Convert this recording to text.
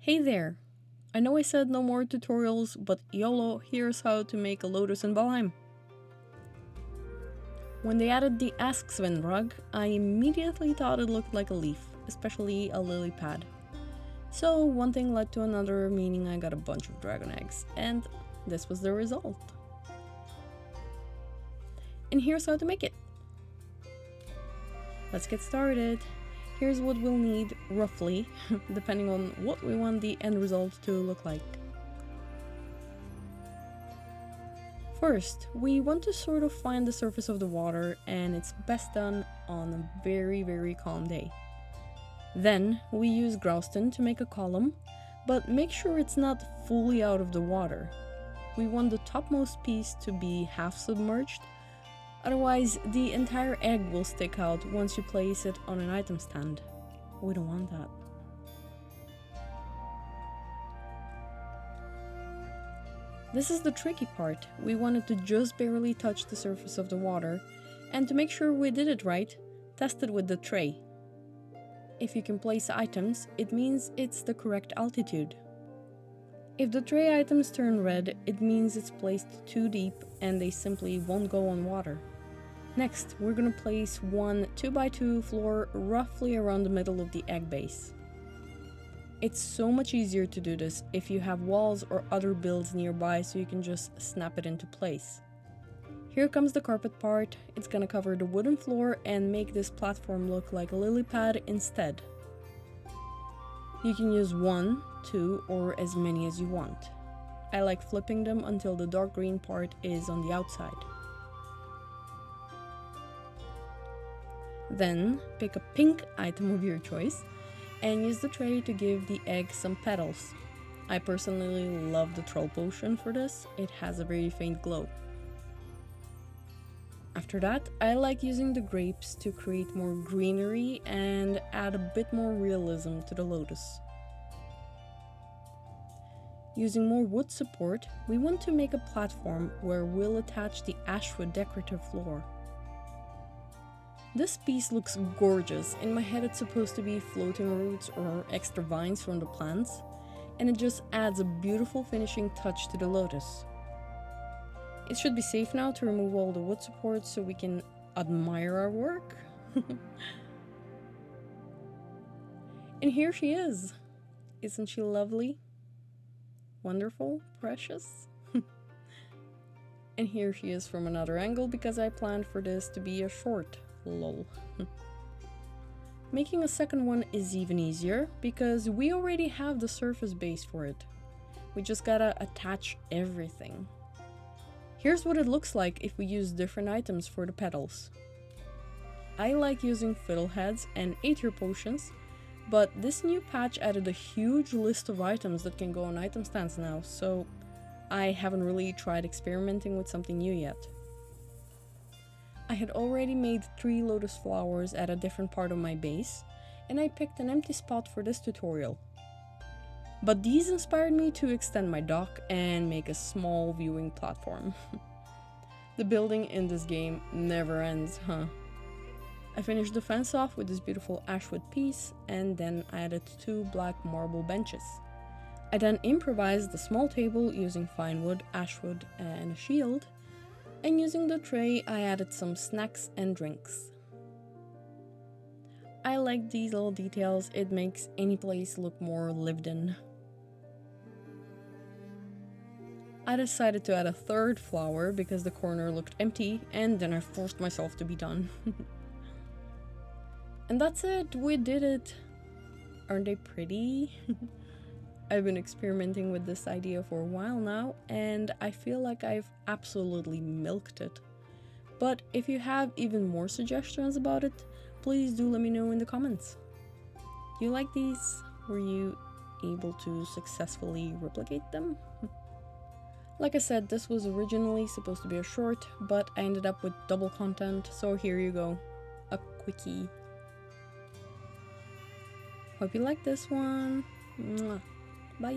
Hey there! I know I said no more tutorials, but YOLO, here's how to make a Lotus in Valheim. When they added the Ask Sven rug, I immediately thought it looked like a leaf, especially a lily pad. So one thing led to another, meaning I got a bunch of dragon eggs, and this was the result. And here's how to make it. Let's get started. Here's what we'll need, roughly, depending on what we want the end result to look like. First, we want to sort of find the surface of the water, and it's best done on a very calm day. Then, we use Grouston to make a column, but make sure it's not fully out of the water. We want the topmost piece to be half submerged, otherwise the entire egg will stick out once you place it on an item stand. We don't want that. This is the tricky part. We want it to just barely touch the surface of the water, and to make sure we did it right, test it with the tray. If you can place items, it means it's the correct altitude. If the tray items turn red, it means it's placed too deep and they simply won't go on water. Next, we're gonna place one 2x2 floor roughly around the middle of the egg base. It's so much easier to do this if you have walls or other builds nearby, so you can just snap it into place. Here comes the carpet part. It's gonna cover the wooden floor and make this platform look like a lily pad instead. You can use 1, 2, or as many as you want. I like flipping them until the dark green part is on the outside. Then, pick a pink item of your choice and use the tray to give the egg some petals. I personally love the troll potion for this, it has a very faint glow. After that, I like using the grapes to create more greenery and add a bit more realism to the lotus. Using more wood support, we want to make a platform where we'll attach the ashwood decorative floor. This piece looks gorgeous. In my head it's supposed to be floating roots or extra vines from the plants, and it just adds a beautiful finishing touch to the lotus. It should be safe now to remove all the wood supports so we can admire our work. And here she is! Isn't she lovely? Wonderful? Precious? And here she is from another angle because I planned for this to be a short. Lol. Making a second one is even easier because we already have the surface base for it. We just gotta attach everything. Here's what it looks like if we use different items for the petals. I like using fiddleheads and aether potions, but this new patch added a huge list of items that can go on item stands now, so I haven't really tried experimenting with something new yet. I had already made 3 lotus flowers at a different part of my base, and I picked an empty spot for this tutorial. But these inspired me to extend my dock and make a small viewing platform. The building in this game never ends, huh? I finished the fence off with this beautiful ashwood piece, and then I added 2 black marble benches. I then improvised a small table using fine wood, ashwood, and a shield. And using the tray, I added some snacks and drinks. I like these little details, it makes any place look more lived in. I decided to add a 3rd flower because the corner looked empty, and then I forced myself to be done. And that's it, we did it! Aren't they pretty? I've been experimenting with this idea for a while now, and I feel like I've absolutely milked it. But if you have even more suggestions about it, please do let me know in the comments. Do you like these? Were you able to successfully replicate them? Like I said, this was originally supposed to be a short, but I ended up with double content, so here you go. A quickie. Hope you like this one. Mwah. Bye!